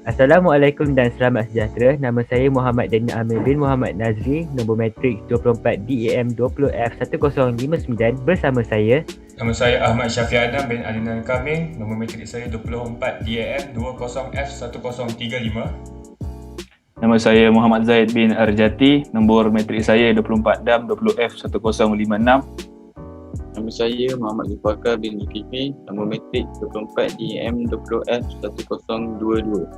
Assalamualaikum dan selamat sejahtera. Nama saya Muhammad Daniel Amir bin Muhammad Nazri, nombor matrik 24 DEM 20F1059 bersama saya. Nama saya Ahmad Syafiq Adam bin Adnan Kamil, nombor matrik saya 24 DAM 20F1035. Nama saya Muhammad Zaid bin Arjati, nombor matrik saya 24 DAM 20F1056. Nama saya Muhammad Zulfakar bin Zulkifli, nombor matrik 24 DEM 20F1022.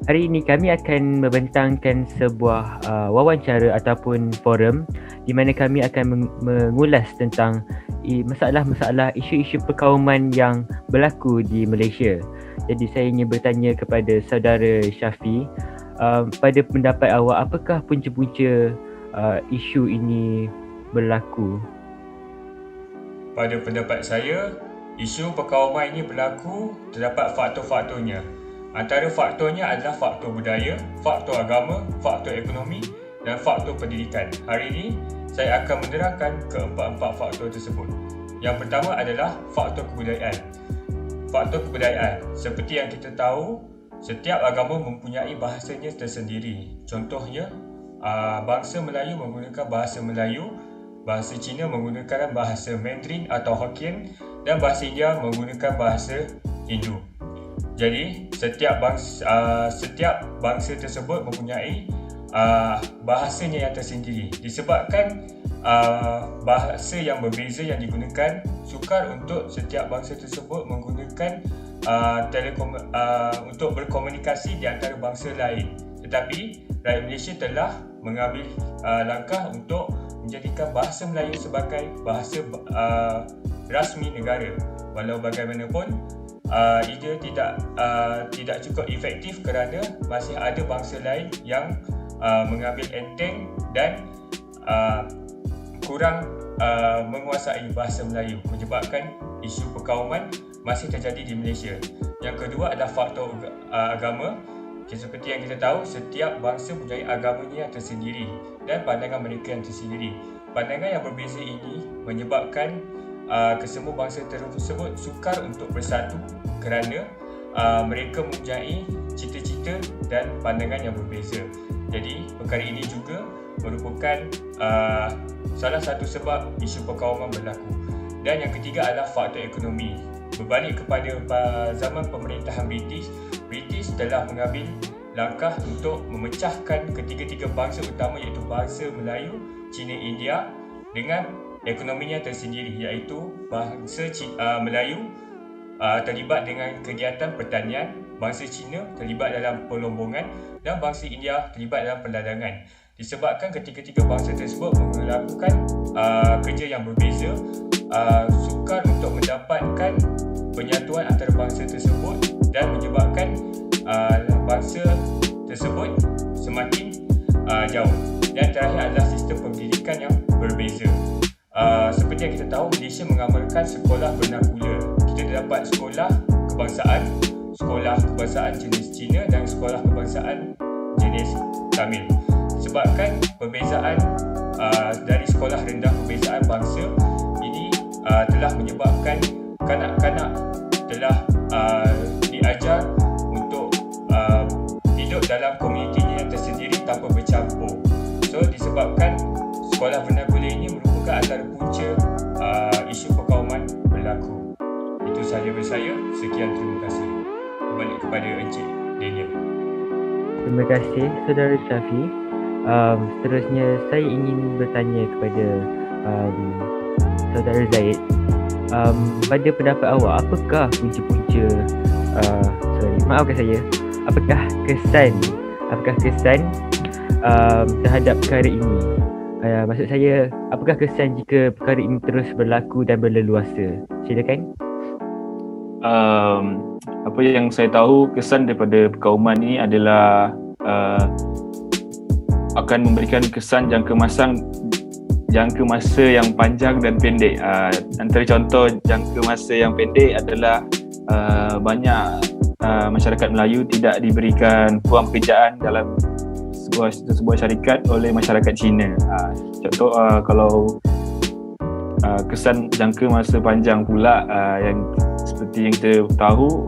Hari ini kami akan membentangkan sebuah wawancara ataupun forum di mana kami akan mengulas tentang masalah-masalah isu-isu perkauman yang berlaku di Malaysia. Jadi saya ingin bertanya kepada saudara Syafi, pada pendapat awak, apakah punca-punca isu ini berlaku? Pada pendapat saya, isu perkauman ini berlaku terdapat faktor-faktornya. Antara faktornya adalah faktor budaya, faktor agama, faktor ekonomi dan faktor pendidikan. Hari ini saya akan menerangkan keempat-empat faktor tersebut. Yang pertama adalah faktor kebudayaan. Faktor kebudayaan, seperti yang kita tahu, setiap agama mempunyai bahasanya tersendiri. Contohnya, bangsa Melayu menggunakan bahasa Melayu, bahasa Cina menggunakan bahasa Mandarin atau Hokkien dan bahasa India menggunakan bahasa Hindu. Jadi, setiap bangsa tersebut mempunyai bahasanya yang tersendiri. Disebabkan bahasa yang berbeza yang digunakan, sukar untuk setiap bangsa tersebut menggunakan untuk berkomunikasi di antara bangsa lain. Tetapi, rakyat Malaysia telah mengambil langkah untuk menjadikan bahasa Melayu sebagai bahasa rasmi negara. Walau bagaimanapun, ia tidak cukup efektif kerana masih ada bangsa lain yang mengambil enteng dan kurang menguasai bahasa Melayu, menyebabkan isu perkauman masih terjadi di Malaysia. Yang kedua adalah faktor agama. Seperti yang kita tahu, setiap bangsa mempunyai agamanya yang tersendiri dan pandangan mereka yang tersendiri. Pandangan yang berbeza ini menyebabkan kesemua bangsa tersebut sukar untuk bersatu kerana mereka mempunyai cita-cita dan pandangan yang berbeza. Jadi perkara ini juga merupakan salah satu sebab isu perkauman berlaku. Dan yang ketiga adalah faktor ekonomi. Berbalik kepada zaman pemerintahan British telah mengambil langkah untuk memecahkan ketiga-tiga bangsa utama, iaitu bangsa Melayu, Cina, India dengan ekonominya tersendiri, iaitu bangsa Melayu terlibat dengan kegiatan pertanian, bangsa Cina terlibat dalam perlombongan dan bangsa India terlibat dalam perdagangan. Disebabkan ketiga-tiga bangsa tersebut melakukan kerja yang berbeza, sukar untuk mendapatkan penyatuan antara bangsa tersebut dan menyebabkan bangsa tersebut semakin jauh. Dan terakhir adalah sistem pendidikan yang berbeza. Seperti yang kita tahu, Malaysia mengamalkan sekolah vernakula. Kita terdapat sekolah kebangsaan jenis Cina dan sekolah kebangsaan jenis Tamil. Disebabkan perbezaan dari sekolah rendah perbezaan bangsa ini telah menyebabkan kanak-kanak telah diajar untuk hidup dalam komunitinya yang tersendiri tanpa bercampur. So, disebabkan sekolah vernakula ini merupakan antara punca isu perkauman berlaku. Itu sahaja dari saya. Sekian, terima kasih. Kembali kepada Encik Daniel. Terima kasih saudara Syafi. Seterusnya saya ingin bertanya kepada saudara Zaid. Pada pendapat awak, apakah punca-punca maafkan saya, apakah kesan terhadap perkara ini? Maksud saya, apakah kesan jika perkara ini terus berlaku dan berleluasa? Silakan. Apa yang saya tahu, kesan daripada perkauman ini adalah akan memberikan kesan jangka masa yang panjang dan pendek. Antara contoh jangka masa yang pendek adalah banyak masyarakat Melayu tidak diberikan peluang pekerjaan dalam sebuah syarikat oleh masyarakat Cina. Contoh kalau kesan jangka masa panjang pula, yang seperti yang kita tahu,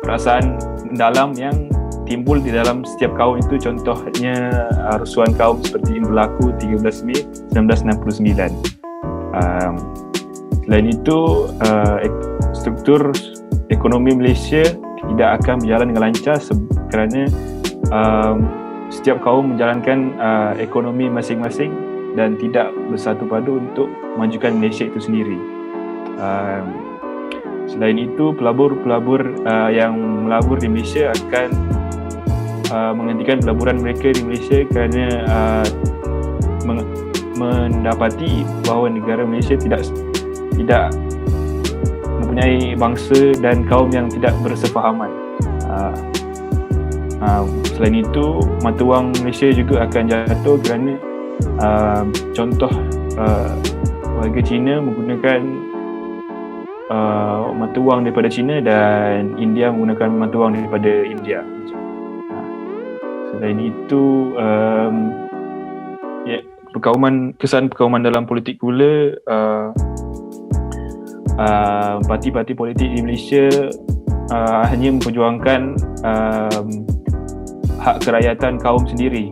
perasaan mendalam yang timbul di dalam setiap kaum itu, contohnya rusuhan kaum seperti yang berlaku 13 Mei 1969. Selain itu, struktur ekonomi Malaysia tidak akan berjalan dengan lancar kerana setiap kaum menjalankan ekonomi masing-masing dan tidak bersatu padu untuk memajukan Malaysia itu sendiri. Selain itu, pelabur-pelabur yang melabur di Malaysia akan menghentikan pelaburan mereka di Malaysia kerana mendapati bahawa negara Malaysia tidak mempunyai bangsa dan kaum yang tidak bersefahaman. Selain itu, mata wang Malaysia juga akan jatuh kerana contoh warga Cina menggunakan mata wang daripada Cina dan India menggunakan mata wang daripada India. Selain itu, kesan perkauman dalam politik pula, parti-parti politik di Malaysia hanya memperjuangkan hak kerakyatan kaum sendiri.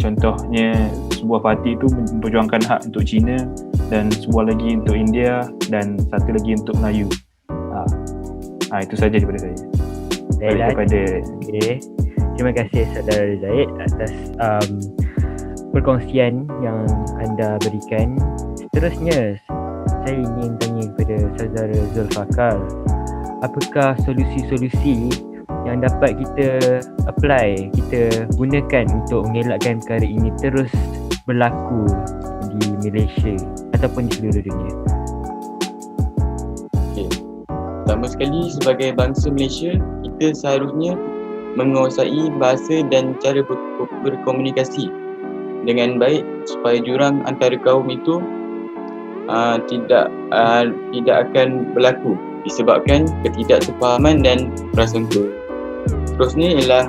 Contohnya, sebuah parti itu memperjuangkan hak untuk Cina dan sebuah lagi untuk India dan satu lagi untuk Melayu. Itu saja daripada saya. Okay. Terima kasih Saudara Zaid atas perkongsian yang anda berikan. Seterusnya, saya ingin tanya kepada Saudara Zulfaqar, apakah solusi-solusi yang dapat kita apply, kita gunakan untuk mengelakkan perkara ini terus berlaku di Malaysia ataupun di seluruh dunia? Okay. Pertama sekali, sebagai bangsa Malaysia, kita seharusnya menguasai bahasa dan cara berkomunikasi dengan baik supaya jurang antara kaum itu tidak akan berlaku disebabkan ketidaksefahaman dan prasangka. Seterusnya ialah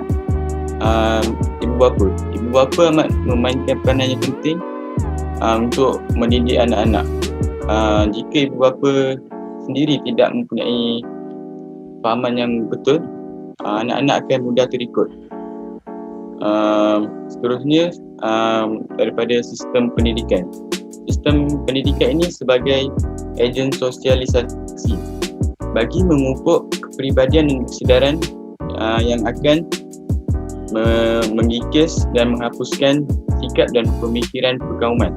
ibu bapa. Ibu bapa amat memainkan peranan yang penting untuk mendidik anak-anak. Jika ibu bapa sendiri tidak mempunyai fahaman yang betul, anak-anak akan mudah terikut. Seterusnya, daripada sistem pendidikan. Sistem pendidikan ini sebagai ejen sosialisasi bagi memupuk kepribadian dan kesedaran yang akan mengikis dan menghapuskan sikap dan pemikiran perkauman.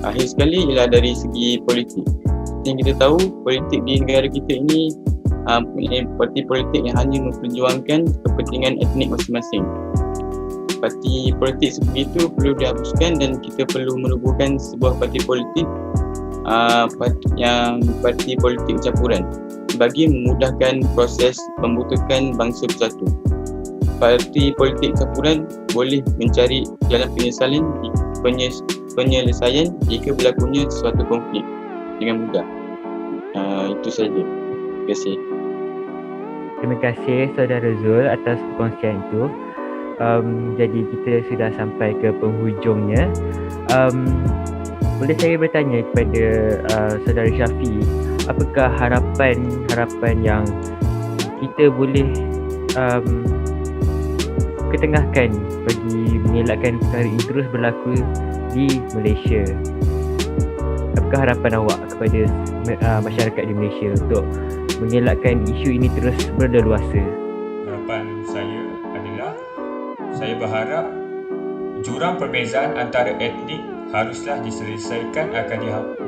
Akhir sekali ialah dari segi politik. Seperti yang kita tahu, politik di negara kita ini parti politik yang hanya memperjuangkan kepentingan etnik masing-masing. Parti politik seperti itu perlu dihapuskan dan kita perlu menubuhkan sebuah parti politik parti politik campuran bagi memudahkan proses pembentukan bangsa bersatu. Parti politik campuran boleh mencari jalan penyelesaian jika berlakunya sesuatu konflik dengan mudah. Itu saja. Terima kasih. Terima kasih Saudara Zul atas perkongsian itu. Jadi kita sudah sampai ke penghujungnya. Boleh saya bertanya kepada Saudara Syafi, apakah harapan yang kita boleh ketengahkan bagi mengelakkan perkara ini terus berlaku di Malaysia? Apakah harapan awak kepada masyarakat di Malaysia untuk mengelakkan isu ini terus berleluasa? Harapan saya adalah, saya berharap jurang perbezaan antara etnik haruslah diselesaikan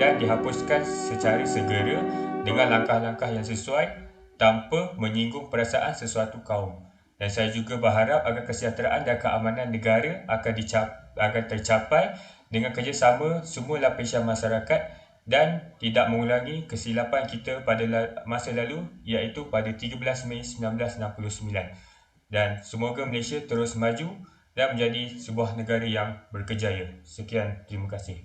dan dihapuskan secara segera dengan langkah-langkah yang sesuai tanpa menyinggung perasaan sesuatu kaum. Dan saya juga berharap agar kesejahteraan dan keamanan negara akan tercapai dengan kerjasama semua lapisan masyarakat dan tidak mengulangi kesilapan kita pada masa lalu, iaitu pada 13 Mei 1969. Dan semoga Malaysia terus maju dan menjadi sebuah negara yang berkejaya. Sekian, terima kasih.